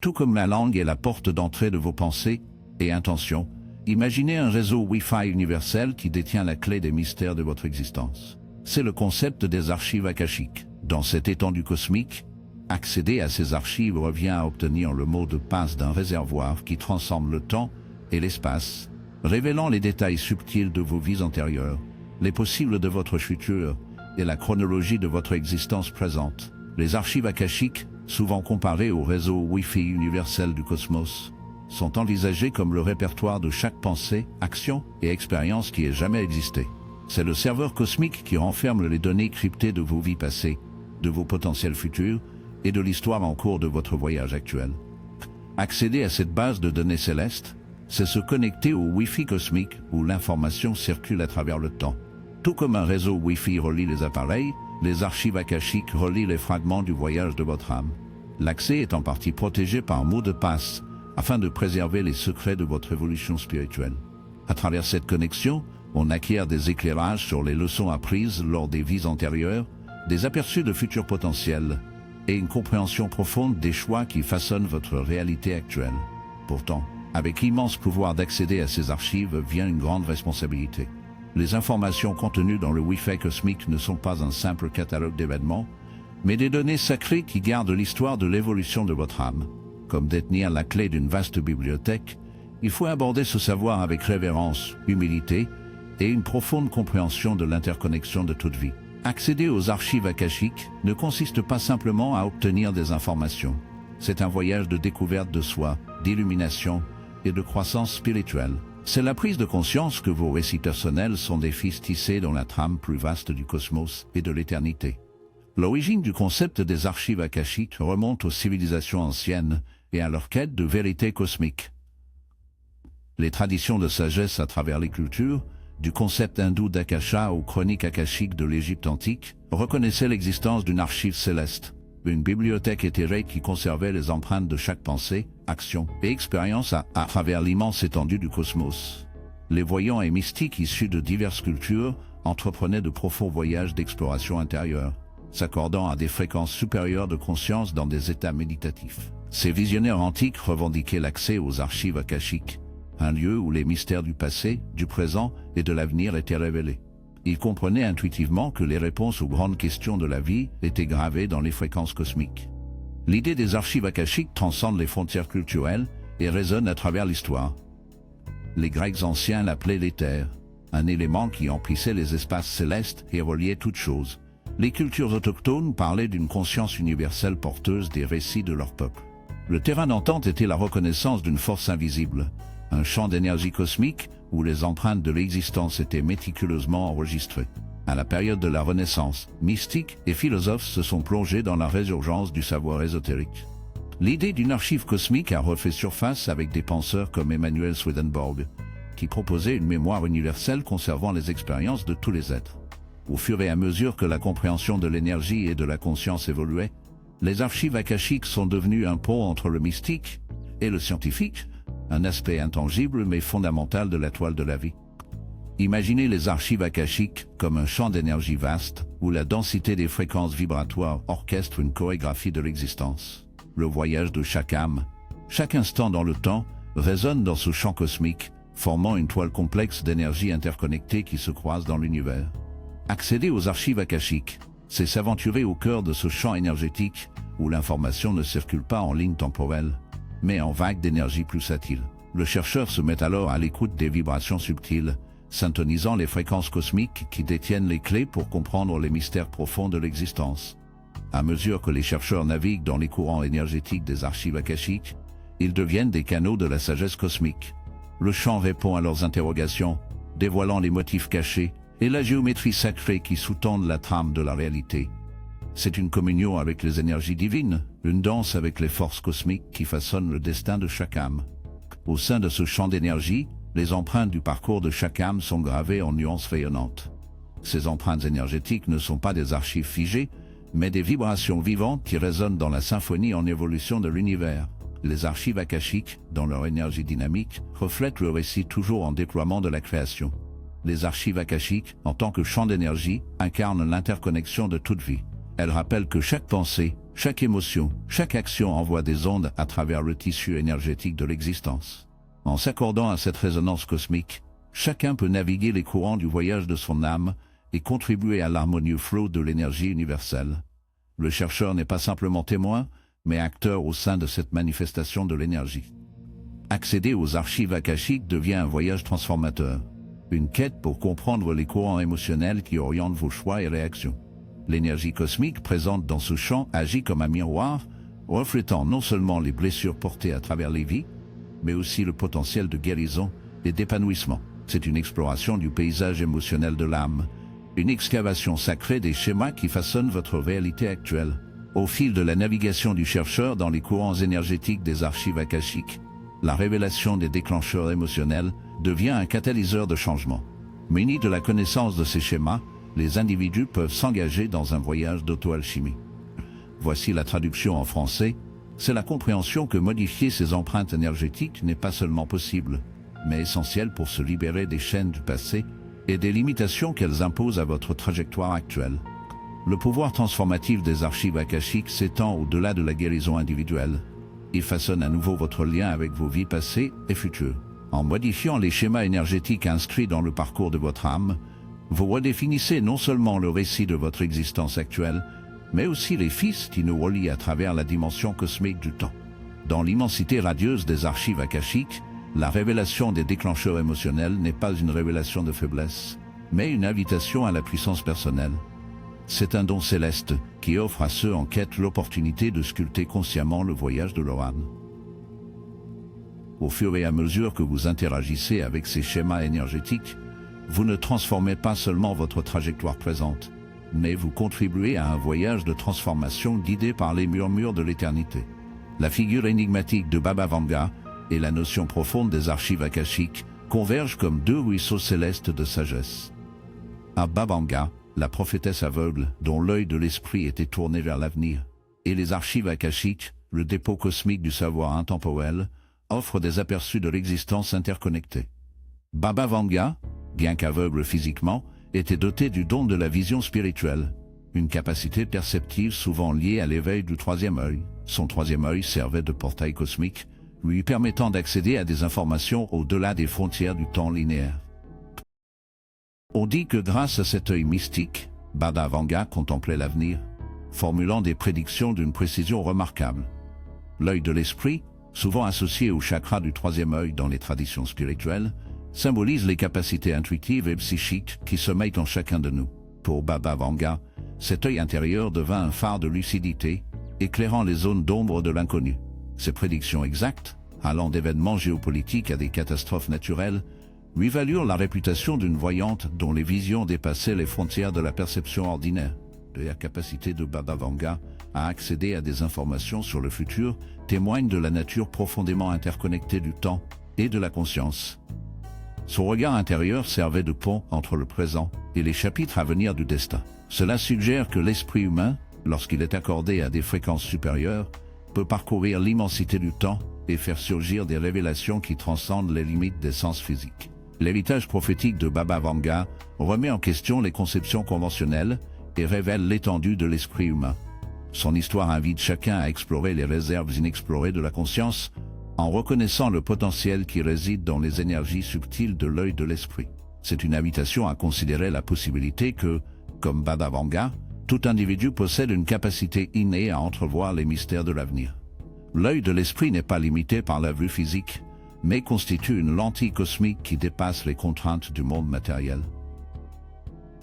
Tout comme la langue est la porte d'entrée de vos pensées et intentions, imaginez un réseau Wi-Fi universel qui détient la clé des mystères de votre existence. C'est le concept des archives akashiques. Dans cette étendue cosmique, accéder à ces archives revient à obtenir le mot de passe d'un réservoir qui transcende le temps et l'espace, révélant les détails subtils de vos vies antérieures, les possibles de votre futur et la chronologie de votre existence présente. Les archives akashiques, souvent comparées au réseau Wi-Fi universel du cosmos, sont envisagées comme le répertoire de chaque pensée, action et expérience qui ait jamais existé. C'est le serveur cosmique qui renferme les données cryptées de vos vies passées, de vos potentiels futurs et de l'histoire en cours de votre voyage actuel. Accéder à cette base de données célestes, c'est se connecter au Wi-Fi cosmique où l'information circule à travers le temps. Tout comme un réseau Wi-Fi relie les appareils, les archives akashiques relient les fragments du voyage de votre âme. L'accès est en partie protégé par un mot de passe afin de préserver les secrets de votre évolution spirituelle. À travers cette connexion, on acquiert des éclairages sur les leçons apprises lors des vies antérieures, des aperçus de futurs potentiels et une compréhension profonde des choix qui façonnent votre réalité actuelle. Pourtant, avec l'immense pouvoir d'accéder à ces archives vient une grande responsabilité. Les informations contenues dans le Wi-Fi cosmique ne sont pas un simple catalogue d'événements, mais des données sacrées qui gardent l'histoire de l'évolution de votre âme. Comme détenir la clé d'une vaste bibliothèque, il faut aborder ce savoir avec révérence, humilité et une profonde compréhension de l'interconnexion de toute vie. Accéder aux archives akashiques ne consiste pas simplement à obtenir des informations. C'est un voyage de découverte de soi, d'illumination et de croissance spirituelle. C'est la prise de conscience que vos récits personnels sont des fils tissés dans la trame plus vaste du cosmos et de l'éternité. L'origine du concept des archives akashiques remonte aux civilisations anciennes et à leur quête de vérité cosmique. Les traditions de sagesse à travers les cultures, du concept hindou d'Akasha aux chroniques akashiques de l'Égypte antique, reconnaissaient l'existence d'une archive céleste, une bibliothèque éthérée qui conservait les empreintes de chaque pensée, action et expérience à travers l'immense étendue du cosmos. Les voyants et mystiques issus de diverses cultures entreprenaient de profonds voyages d'exploration intérieure, s'accordant à des fréquences supérieures de conscience dans des états méditatifs. Ces visionnaires antiques revendiquaient l'accès aux archives akashiques, un lieu où les mystères du passé, du présent et de l'avenir étaient révélés. Ils comprenaient intuitivement que les réponses aux grandes questions de la vie étaient gravées dans les fréquences cosmiques. L'idée des archives akashiques transcende les frontières culturelles et résonne à travers l'histoire. Les Grecs anciens l'appelaient l'éther, un élément qui emplissait les espaces célestes et reliait toutes choses. Les cultures autochtones parlaient d'une conscience universelle porteuse des récits de leur peuple. Le terrain d'entente était la reconnaissance d'une force invisible, un champ d'énergie cosmique où les empreintes de l'existence étaient méticuleusement enregistrées. À la période de la Renaissance, mystiques et philosophes se sont plongés dans la résurgence du savoir ésotérique. L'idée d'une archive cosmique a refait surface avec des penseurs comme Emanuel Swedenborg, qui proposait une mémoire universelle conservant les expériences de tous les êtres. Au fur et à mesure que la compréhension de l'énergie et de la conscience évoluait, les archives akashiques sont devenues un pont entre le mystique et le scientifique, un aspect intangible mais fondamental de la toile de la vie. Imaginez les archives akashiques comme un champ d'énergie vaste où la densité des fréquences vibratoires orchestre une chorégraphie de l'existence. Le voyage de chaque âme, chaque instant dans le temps, résonne dans ce champ cosmique, formant une toile complexe d'énergie interconnectée qui se croise dans l'univers. Accéder aux archives akashiques, c'est s'aventurer au cœur de ce champ énergétique où l'information ne circule pas en ligne temporelle, mais en vagues d'énergie pulsatiles. Le chercheur se met alors à l'écoute des vibrations subtiles, syntonisant les fréquences cosmiques qui détiennent les clés pour comprendre les mystères profonds de l'existence. À mesure que les chercheurs naviguent dans les courants énergétiques des archives akashiques, ils deviennent des canaux de la sagesse cosmique. Le champ répond à leurs interrogations, dévoilant les motifs cachés et la géométrie sacrée qui sous-tendent la trame de la réalité. C'est une communion avec les énergies divines, une danse avec les forces cosmiques qui façonnent le destin de chaque âme. Au sein de ce champ d'énergie, les empreintes du parcours de chaque âme sont gravées en nuances rayonnantes. Ces empreintes énergétiques ne sont pas des archives figées, mais des vibrations vivantes qui résonnent dans la symphonie en évolution de l'univers. Les archives akashiques, dans leur énergie dynamique, reflètent le récit toujours en déploiement de la création. Les archives akashiques, en tant que champ d'énergie, incarnent l'interconnexion de toute vie. Elles rappellent que chaque pensée, Chaque émotion, chaque action envoie des ondes à travers le tissu énergétique de l'existence. En s'accordant à cette résonance cosmique, chacun peut naviguer les courants du voyage de son âme et contribuer à l'harmonieux flot de l'énergie universelle. Le chercheur n'est pas simplement témoin, mais acteur au sein de cette manifestation de l'énergie. Accéder aux archives akashiques devient un voyage transformateur, une quête pour comprendre les courants émotionnels qui orientent vos choix et réactions. L'énergie cosmique présente dans ce champ agit comme un miroir, reflétant non seulement les blessures portées à travers les vies, mais aussi le potentiel de guérison et d'épanouissement. C'est une exploration du paysage émotionnel de l'âme, une excavation sacrée des schémas qui façonnent votre réalité actuelle. Au fil de la navigation du chercheur dans les courants énergétiques des archives akashiques, la révélation des déclencheurs émotionnels devient un catalyseur de changement. Munis de la connaissance de ces schémas, les individus peuvent s'engager dans un voyage d'auto-alchimie. Voici la traduction en français. C'est la compréhension que modifier ces empreintes énergétiques n'est pas seulement possible, mais essentiel pour se libérer des chaînes du passé et des limitations qu'elles imposent à votre trajectoire actuelle. Le pouvoir transformatif des archives akashiques s'étend au-delà de la guérison individuelle. Il façonne à nouveau votre lien avec vos vies passées et futures. En modifiant les schémas énergétiques inscrits dans le parcours de votre âme, vous redéfinissez non seulement le récit de votre existence actuelle, mais aussi les fils qui nous relient à travers la dimension cosmique du temps. Dans l'immensité radieuse des archives akashiques, la révélation des déclencheurs émotionnels n'est pas une révélation de faiblesse, mais une invitation à la puissance personnelle. C'est un don céleste qui offre à ceux en quête l'opportunité de sculpter consciemment le voyage de leur âme. Au fur et à mesure que vous interagissez avec ces schémas énergétiques, vous ne transformez pas seulement votre trajectoire présente, mais vous contribuez à un voyage de transformation guidé par les murmures de l'éternité. La figure énigmatique de Baba Vanga et la notion profonde des archives akashiques convergent comme deux ruisseaux célestes de sagesse. À Baba Vanga, la prophétesse aveugle dont l'œil de l'esprit était tourné vers l'avenir, et les archives akashiques, le dépôt cosmique du savoir intemporel, offrent des aperçus de l'existence interconnectée. Baba Vanga, bien qu'aveugle physiquement, était doté du don de la vision spirituelle, une capacité perceptive souvent liée à l'éveil du troisième œil. Son troisième œil servait de portail cosmique, lui permettant d'accéder à des informations au-delà des frontières du temps linéaire. On dit que grâce à cet œil mystique, Baba Vanga contemplait l'avenir, formulant des prédictions d'une précision remarquable. L'œil de l'esprit, souvent associé au chakra du troisième œil dans les traditions spirituelles, symbolise les capacités intuitives et psychiques qui sommeillent en chacun de nous. Pour Baba Vanga, cet œil intérieur devint un phare de lucidité, éclairant les zones d'ombre de l'inconnu. Ses prédictions exactes, allant d'événements géopolitiques à des catastrophes naturelles, lui valurent la réputation d'une voyante dont les visions dépassaient les frontières de la perception ordinaire. La capacité de Baba Vanga à accéder à des informations sur le futur témoigne de la nature profondément interconnectée du temps et de la conscience. Son regard intérieur servait de pont entre le présent et les chapitres à venir du destin. Cela suggère que l'esprit humain, lorsqu'il est accordé à des fréquences supérieures, peut parcourir l'immensité du temps et faire surgir des révélations qui transcendent les limites des sens physiques. L'héritage prophétique de Baba Vanga remet en question les conceptions conventionnelles et révèle l'étendue de l'esprit humain. Son histoire invite chacun à explorer les réserves inexplorées de la conscience en reconnaissant le potentiel qui réside dans les énergies subtiles de l'œil de l'esprit. C'est une invitation à considérer la possibilité que, comme Baba Vanga, tout individu possède une capacité innée à entrevoir les mystères de l'avenir. L'œil de l'esprit n'est pas limité par la vue physique, mais constitue une lentille cosmique qui dépasse les contraintes du monde matériel.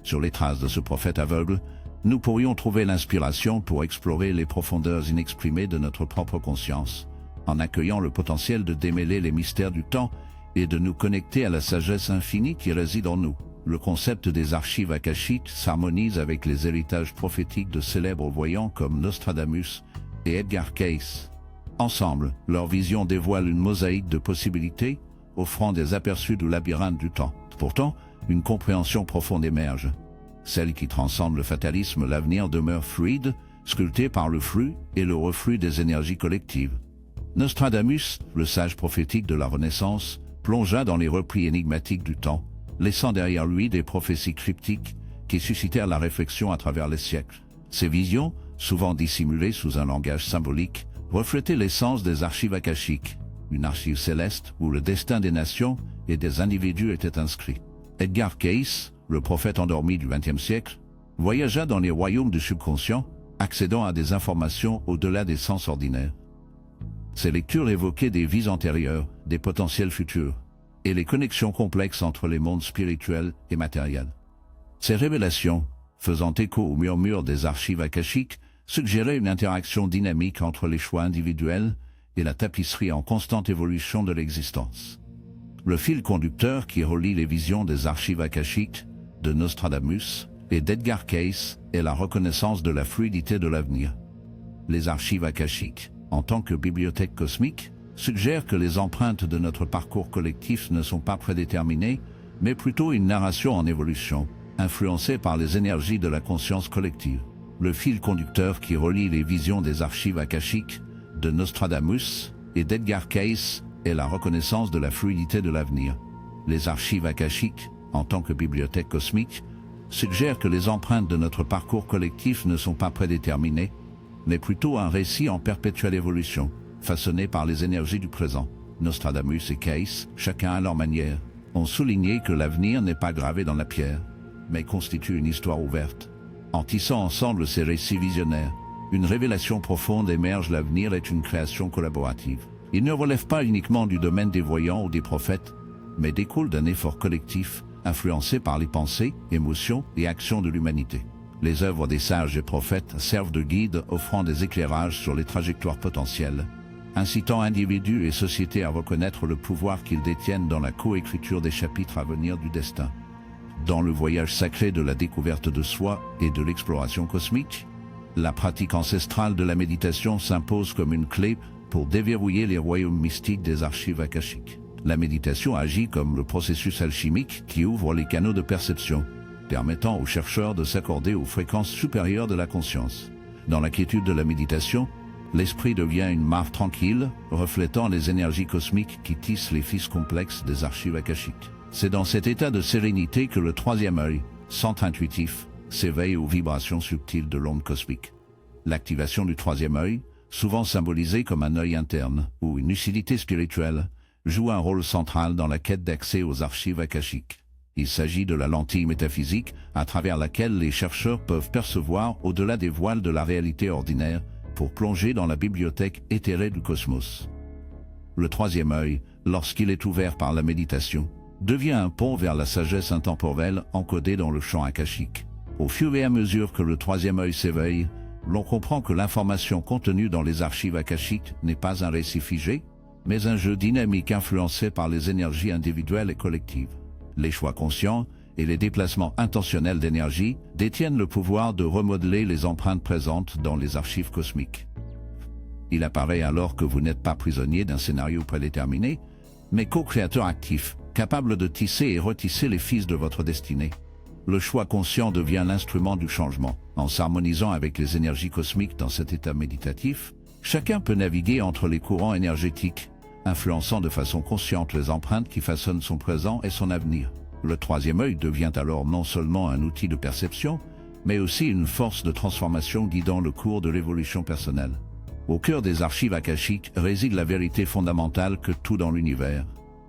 Sur les traces de ce prophète aveugle, nous pourrions trouver l'inspiration pour explorer les profondeurs inexprimées de notre propre conscience, en accueillant le potentiel de démêler les mystères du temps et de nous connecter à la sagesse infinie qui réside en nous. Le concept des archives akashiques s'harmonise avec les héritages prophétiques de célèbres voyants comme Nostradamus et Edgar Cayce. Ensemble, leur vision dévoile une mosaïque de possibilités, offrant des aperçus du labyrinthe du temps. Pourtant, une compréhension profonde émerge. Celle qui transcende le fatalisme, l'avenir demeure fluide, sculpté par le flux et le reflux des énergies collectives. Nostradamus, le sage prophétique de la Renaissance, plongea dans les replis énigmatiques du temps, laissant derrière lui des prophéties cryptiques qui suscitèrent la réflexion à travers les siècles. Ces visions, souvent dissimulées sous un langage symbolique, reflétaient l'essence des archives akashiques, une archive céleste où le destin des nations et des individus était inscrit. Edgar Cayce, le prophète endormi du XXe siècle, voyagea dans les royaumes du subconscient, accédant à des informations au-delà des sens ordinaires. Ces lectures évoquaient des vies antérieures, des potentiels futurs, et les connexions complexes entre les mondes spirituels et matériels. Ces révélations, faisant écho au murmure des archives akashiques, suggéraient une interaction dynamique entre les choix individuels et la tapisserie en constante évolution de l'existence. Le fil conducteur qui relie les visions des archives akashiques, de Nostradamus et d'Edgar Cayce est la reconnaissance de la fluidité de l'avenir. Les archives akashiques, en tant que bibliothèque cosmique, suggèrent que les empreintes de notre parcours collectif ne sont pas prédéterminées, mais plutôt une narration en évolution, influencée par les énergies de la conscience collective. Le fil conducteur qui relie les visions des archives akashiques, de Nostradamus et d'Edgar Cayce est la reconnaissance de la fluidité de l'avenir. Les archives akashiques, en tant que bibliothèque cosmique, suggèrent que les empreintes de notre parcours collectif ne sont pas prédéterminées, mais plutôt un récit en perpétuelle évolution, façonné par les énergies du présent. Nostradamus et Cayce, chacun à leur manière, ont souligné que l'avenir n'est pas gravé dans la pierre, mais constitue une histoire ouverte. En tissant ensemble ces récits visionnaires, une révélation profonde émerge: l'avenir est une création collaborative. Il ne relève pas uniquement du domaine des voyants ou des prophètes, mais découle d'un effort collectif, influencé par les pensées, émotions et actions de l'humanité. Les œuvres des sages et prophètes servent de guide, offrant des éclairages sur les trajectoires potentielles, incitant individus et sociétés à reconnaître le pouvoir qu'ils détiennent dans la coécriture des chapitres à venir du destin. Dans le voyage sacré de la découverte de soi et de l'exploration cosmique, la pratique ancestrale de la méditation s'impose comme une clé pour déverrouiller les royaumes mystiques des archives akashiques. La méditation agit comme le processus alchimique qui ouvre les canaux de perception, permettant aux chercheurs de s'accorder aux fréquences supérieures de la conscience. Dans la quiétude de la méditation, l'esprit devient une mare tranquille, reflétant les énergies cosmiques qui tissent les fils complexes des archives akashiques. C'est dans cet état de sérénité que le troisième œil, centre intuitif, s'éveille aux vibrations subtiles de l'onde cosmique. L'activation du troisième œil, souvent symbolisée comme un œil interne ou une lucidité spirituelle, joue un rôle central dans la quête d'accès aux archives akashiques. Il s'agit de la lentille métaphysique à travers laquelle les chercheurs peuvent percevoir au-delà des voiles de la réalité ordinaire pour plonger dans la bibliothèque éthérée du cosmos. Le troisième œil, lorsqu'il est ouvert par la méditation, devient un pont vers la sagesse intemporelle encodée dans le champ akashique. Au fur et à mesure que le troisième œil s'éveille, l'on comprend que l'information contenue dans les archives akashiques n'est pas un récit figé, mais un jeu dynamique influencé par les énergies individuelles et collectives. Les choix conscients et les déplacements intentionnels d'énergie détiennent le pouvoir de remodeler les empreintes présentes dans les archives cosmiques. Il apparaît alors que vous n'êtes pas prisonnier d'un scénario prédéterminé, mais co-créateur actif, capable de tisser et retisser les fils de votre destinée. Le choix conscient devient l'instrument du changement. En s'harmonisant avec les énergies cosmiques dans cet état méditatif, chacun peut naviguer entre les courants énergétiques, influençant de façon consciente les empreintes qui façonnent son présent et son avenir. Le troisième œil devient alors non seulement un outil de perception, mais aussi une force de transformation guidant le cours de l'évolution personnelle. Au cœur des archives akashiques réside la vérité fondamentale que tout dans l'univers,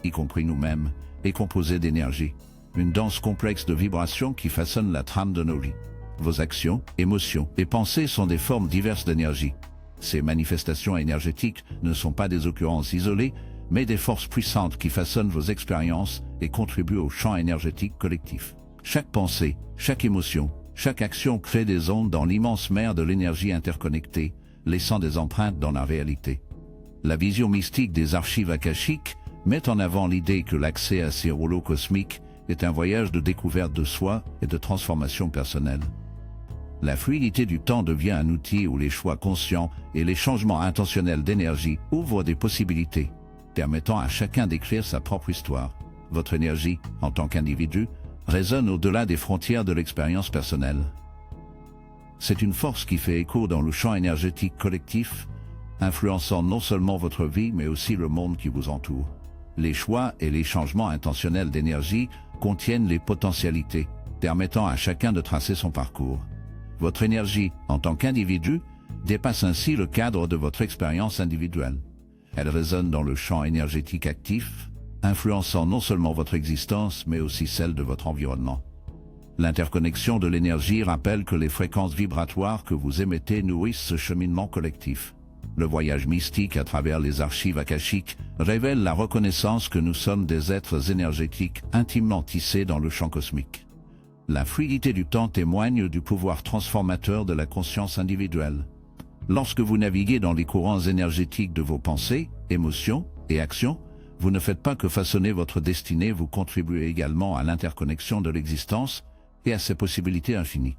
y compris nous-mêmes, est composé d'énergie. Une danse complexe de vibrations qui façonne la trame de nos vies. Vos actions, émotions et pensées sont des formes diverses d'énergie. Ces manifestations énergétiques ne sont pas des occurrences isolées, mais des forces puissantes qui façonnent vos expériences et contribuent au champ énergétique collectif. Chaque pensée, chaque émotion, chaque action crée des ondes dans l'immense mer de l'énergie interconnectée, laissant des empreintes dans la réalité. La vision mystique des archives akashiques met en avant l'idée que l'accès à ces rouleaux cosmiques est un voyage de découverte de soi et de transformation personnelle. La fluidité du temps devient un outil où les choix conscients et les changements intentionnels d'énergie ouvrent des possibilités, permettant à chacun d'écrire sa propre histoire. Votre énergie, en tant qu'individu, résonne au-delà des frontières de l'expérience personnelle. C'est une force qui fait écho dans le champ énergétique collectif, influençant non seulement votre vie mais aussi le monde qui vous entoure. Les choix et les changements intentionnels d'énergie contiennent les potentialités, permettant à chacun de tracer son parcours. Votre énergie, en tant qu'individu, dépasse ainsi le cadre de votre expérience individuelle. Elle résonne dans le champ énergétique actif, influençant non seulement votre existence, mais aussi celle de votre environnement. L'interconnexion de l'énergie rappelle que les fréquences vibratoires que vous émettez nourrissent ce cheminement collectif. Le voyage mystique à travers les archives akashiques révèle la reconnaissance que nous sommes des êtres énergétiques intimement tissés dans le champ cosmique. La fluidité du temps témoigne du pouvoir transformateur de la conscience individuelle. Lorsque vous naviguez dans les courants énergétiques de vos pensées, émotions et actions, vous ne faites pas que façonner votre destinée, vous contribuez également à l'interconnexion de l'existence et à ses possibilités infinies.